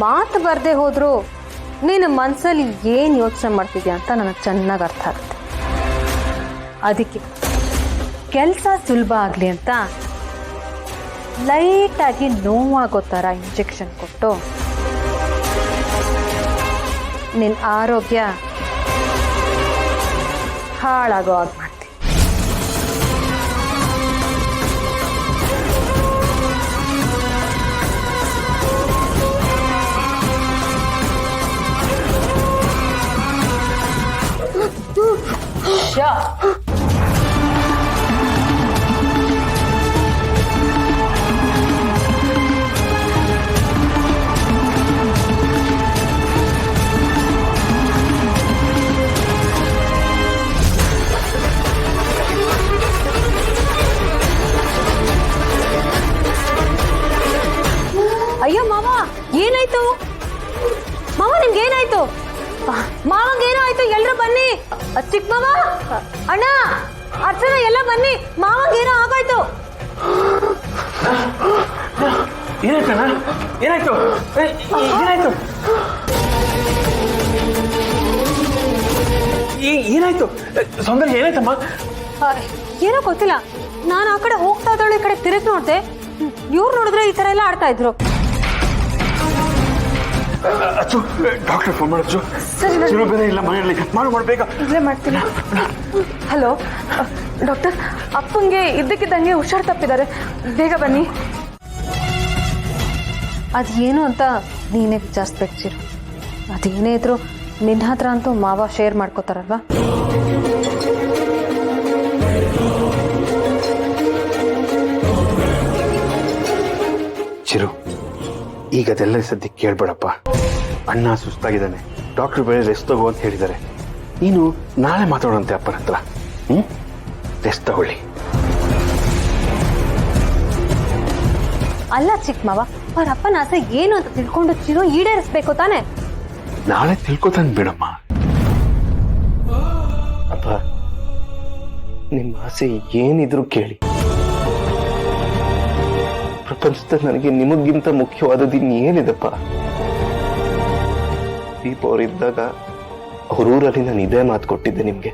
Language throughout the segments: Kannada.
ಮಾತು ಬರ್ದೆ ಹೋದ್ರು ನೀನು ಮನಸ್ಸಲ್ಲಿ ಏನು ಯೋಚನೆ ಮಾಡ್ತಿದ್ಯಾ ಅಂತ ನನಗೆ ಚೆನ್ನಾಗಿ ಅರ್ಥ ಆಗುತ್ತೆ. ಅದಕ್ಕೆ ಕೆಲಸ ಸುಲಭ ಆಗಲಿ ಅಂತ ಲೈಟಾಗಿ ನೋವಾಗೋ ಥರ ಇಂಜೆಕ್ಷನ್ ಕೊಟ್ಟು ನಿನ್ನ ಆರೋಗ್ಯ ಹಾಳಾಗೋ ಹಾಗೆ ಮಾಡ್ತೀನಿ. ಅಯ್ಯೋ ಮಾವ, ಏನಾಯ್ತು ಮಾವ? ನಿಮ್ಗೆ ಏನಾಯ್ತು? ಮಾವಂಗೇನೋ ಆಯ್ತು, ಎಲ್ರು ಬನ್ನಿ. ಚಿಕ್ಕ ಮಾವ, ಅಣ್ಣ, ಅರ್ಚನ, ಎಲ್ಲ ಬನ್ನಿ. ಮಾವಂಗೇನೋ ಆಗೋಯ್ತು. ಏನಾಯ್ತಣ್ಣ? ಏನಾಯ್ತು? ಏನಾಯ್ತು? ಏನಾಯ್ತು ಸೌಂದರ್ಯ? ಏನಾಯ್ತಮ್ಮ? ಏನೋ ಗೊತ್ತಿಲ್ಲ. ನಾನು ಆ ಕಡೆ ಹೋಗ್ತಾ ಇದ್ದಳು, ಈ ಕಡೆ ತಿರುಗಿ ನೋಡ್ದೆ. ಇವ್ರು ನೋಡಿದ್ರೆ ಈ ತರ ಎಲ್ಲ ಆಡ್ತಾ ಇದ್ರು. ಅಚ್ಚು, ಡಾಕ್ಟರ್ ಫೋನ್ ಮಾಡಚ್ಚು. ಬೇರೆ ಇಲ್ಲ ಮನೆಯಲ್ಲಿ. ಬೇಗ ಇಲ್ಲೇ ಮಾಡ್ತೀನಿ. ಹಲೋ ಡಾಕ್ಟರ್, ಅಪ್ಪಂಗೆ ಇದ್ದಕ್ಕಿದ್ದಂಗೆ ಹುಷಾರ್ ತಪ್ಪಿದ್ದಾರೆ, ಬೇಗ ಬನ್ನಿ. ಅದೇನು ಅಂತ ನೀನೇ ವಿಚಾರಿಸ್ಬೇಕು ಚಿರು. ಅದೇನೇ ಇದ್ರು ನಿನ್ನ ಹತ್ರ ಅಂತೂ ಮಾವ ಶೇರ್ ಮಾಡ್ಕೋತಾರಲ್ವಾ. ಚಿರು, ಈಗ ಅದೆಲ್ಲ ಸದ್ಯಕ್ಕೆ ಕೇಳ್ಬೇಡಪ್ಪ. ಅಣ್ಣ ಸುಸ್ತಾಗಿದ್ದಾನೆ, ಡಾಕ್ಟರ್ ಬೇರೆ ರೆಸ್ಟ್ ತಗೋ ಅಂತ ಹೇಳಿದ್ದಾರೆ. ನೀನು ನಾಳೆ ಮಾತಾಡೋಂತೆ ಅಪ್ಪನ ಹತ್ರ. ರೆಸ್ಟ್ ತಗೊಳ್ಳಿ. ಅಲ್ಲ ಚಿಕ್ಕ ಮಾವ, ಅವ್ರ ಅಪ್ಪನ ಆಸೆ ಏನು ಅಂತ ತಿಳ್ಕೊಂಡು ಚಿರು ಈಡೇರಿಸ್ಬೇಕು ತಾನೆ. ನಾಳೆ ತಿಳ್ಕೊತಾನೆ ಬಿಡಮ್ಮ. ಅಪ್ಪ, ನಿಮ್ಮ ಆಸೆ ಏನಿದ್ರು ಕೇಳಿ. ಪ್ರಪಂಚದಲ್ಲಿ ನನಗೆ ನಿಮಗಿಂತ ಮುಖ್ಯವಾದದ್ದು ಇನ್ನೇನಿದಪ್ಪ. ದೀಪ ಅವರಿದ್ದಾಗ ಅವ್ರೂರಲ್ಲಿ ನಾನು ಇದೇ ಮಾತು ಕೊಟ್ಟಿದ್ದೆ ನಿಮ್ಗೆ.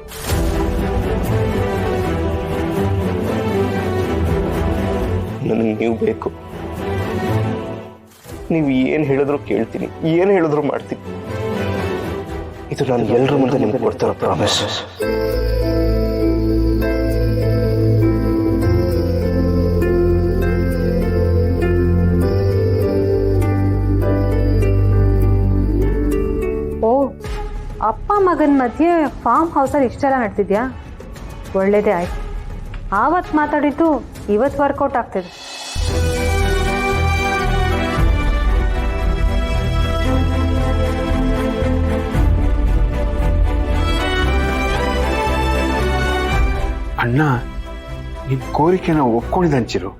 ನನಗೆ ನೀವು ಬೇಕು. ನೀವು ಏನ್ ಹೇಳಿದ್ರು ಕೇಳ್ತೀನಿ, ಏನ್ ಹೇಳಿದ್ರು ಮಾಡ್ತೀನಿ. ಇದು ನಾನು ಎಲ್ಲರ ಮುಂದೆ ನಿಮ್ಗೆ ಕೊಡ್ತಾರ ಪ್ರಾಮಿಸ್. ಅಪ್ಪ ಮಗನ ಮಧ್ಯೆ ಫಾರ್ಮ್ ಹೌಸಲ್ಲಿ ಇಷ್ಟೆಲ್ಲ ನಡೆದಿದ್ಯಾ? ಒಳ್ಳೇದೇ ಆಯ್ತು. ಆವತ್ತು ಮಾತಾಡಿದ್ದು ಇವತ್ತು ವರ್ಕೌಟ್ ಆಗ್ತಿದೆ. ಅಣ್ಣ ನಿನ್ ಕೋರಿಕೆನ ಒಪ್ಕೊಂಡಿದ್ದಂಚಿರು.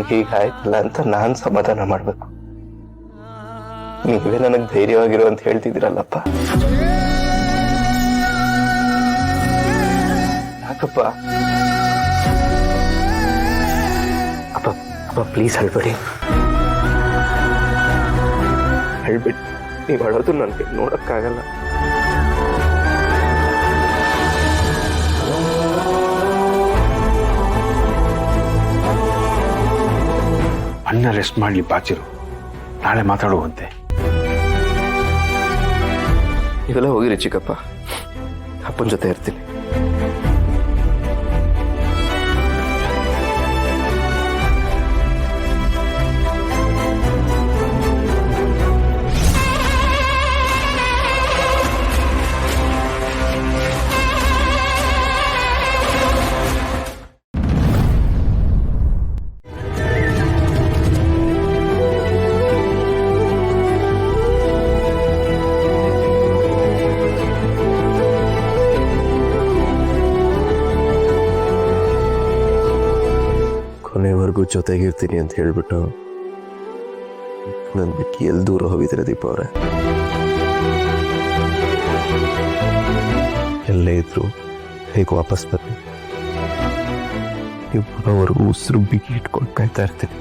ಹೀಗಾಯ್ತಲ್ಲ ಅಂತ ನಾನ್ ಸಮಾಧಾನ ಮಾಡ್ಬೇಕು. ನೀವೇ ನನಗ್ ಧೈರ್ಯವಾಗಿರೋ ಅಂತ ಹೇಳ್ತಿದ್ದೀರಲ್ಲಪ್ಪ. ಯಾಕಪ್ಪ? ಅಪ್ಪ ಅಪ್ಪ ಪ್ಲೀಸ್ ಅಳ್ಬೇಡಿ. ಅಳ್ಬೇಡಿ. ನೀವು ಅಳೋದು ನನಗೆ ನೋಡಕ್ಕಾಗಲ್ಲ. ಅಣ್ಣ ರೆಸ್ಟ್ ಮಾಡ್ಲಿ ಬಾಚಿರು, ನಾಳೆ ಮಾತಾಡುವಂತೆ. ಇದೆಲ್ಲ ಹೋಗಿರಿ ಚಿಕ್ಕಪ್ಪ, ಅಪ್ಪನ ಜೊತೆ ಇರ್ತೀನಿ. ಕೊನೆವರೆಗೂ ಜೊತೆಗಿರ್ತೀನಿ ಅಂತ ಹೇಳ್ಬಿಟ್ಟು ನನ್ನ ಬಿಟ್ಟು ಎಲ್ಲಿ ದೂರ ಹೋಗಿದ್ರೆ ದೀಪ ಅವರೇ. ಎಲ್ಲೇ ಇದ್ರು ಹೇಗೆ ವಾಪಸ್ ಬನ್ನಿ. ನೀವು ಬರೋವರೆಗೂ ಉಸಿರು ಬಿಗಿ ಇಟ್ಕೊಂಡು ಕಾಯ್ತಾ ಇರ್ತೀನಿ.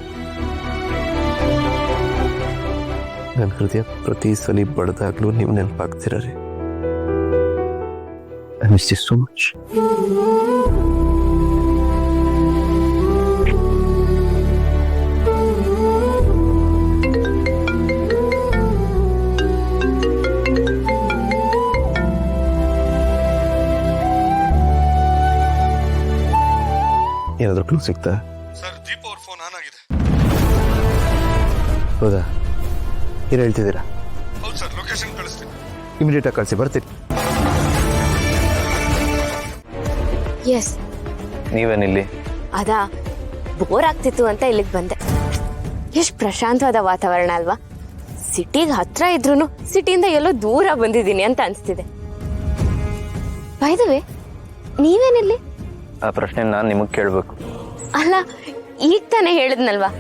ನನ್ನ ಹೃದಯ ಪ್ರತಿ ಸಲ ಬಡ್ದಾಗ್ಲೂ ನೀವು ನೆನಪಾಗ್ತೀರ ರೀ. I miss you so much. ಏನಾದರೂ ಕ್ಲೂ ಸಿಗ್ತಾ? ಸರ್ ದೀಪ ಅವ್ರ ಫೋನ್ ಆನ್ ಆಗಿದೆ. ಹೌದಾ? ಏನು ಹೇಳ್ತಿದ್ದೀರಾ? ಹೌದು ಸರ್, ಲೊಕೇಶನ್ ಕಳಿಸ್ತೀನಿ. ಇಮಿಡಿಯೇಟ್ ಆಗಿ ಕಳಿಸಿ, ಬರ್ತೀನಿ. ಎಸ್, ನೀವೇನಿಲ್ಲಿ? ಅದಾ ಬೋರ್ ಆಗ್ತಿತ್ತು ಅಂತ ಇಲ್ಲಿಗೆ ಬಂದೆ. ಎಷ್ಟು ಪ್ರಶಾಂತವಾದ ವಾತಾವರಣ ಅಲ್ವಾ? ಸಿಟಿಗೆ ಹತ್ರ ಇದ್ರೂ ಸಿಟಿಯಿಂದ ಎಲ್ಲೋ ದೂರ ಬಂದಿದ್ದೀನಿ ಅಂತ ಅನಿಸ್ತಿದೆ. ಬೈ ದ ವೇ, ನೀವೇನಿಲ್ಲಿ? ಆ ಪ್ರಶ್ನೆ ನಾನು ನಿಮಗೆ ಕೇಳಬೇಕು. ಅಲ್ಲ, ಈಗ ತಾನೇ ಹೇಳಿದ್ನಲ್ವಾ,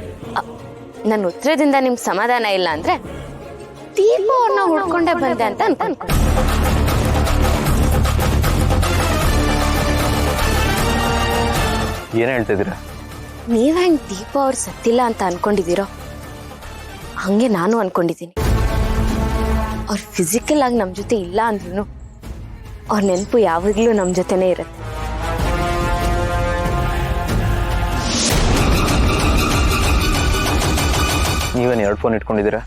ನನ್ನ ಉತ್ತರದಿಂದ ನಿಮ್ಗೆ ಸಮಾಧಾನ ಇಲ್ಲ ಅಂದ್ರೆ ದೀಪ ಅವ್ರನ್ನ ಹುಡ್ಕೊಂಡೇ ಬಂದೆ ಅಂತ ಅನ್ಕೊಂಡೆ. ಏನು ಹೇಳ್ತಿದ್ದೀರಾ? ನೀವ್ ಹೆಂಗ್ ದೀಪ ಅವ್ರು ಸತ್ತಿಲ್ಲ ಅಂತ ಅನ್ಕೊಂಡಿದ್ದೀರೋ ಹಂಗೆ ನಾನು ಅನ್ಕೊಂಡಿದ್ದೀನಿ. ಅವ್ರು ಫಿಸಿಕಲ್ ಆಗಿ ನಮ್ ಜೊತೆ ಇಲ್ಲ ಅಂದ್ರೂ ಅವ್ರ ನೆನಪು ಯಾವಾಗ್ಲೂ ನಮ್ ಜೊತೆನೇ ಇರುತ್ತೆ. ನೀವೇನು 2 ಫೋನ್ ಇಟ್ಕೊಂಡಿದ್ದೀರಾ?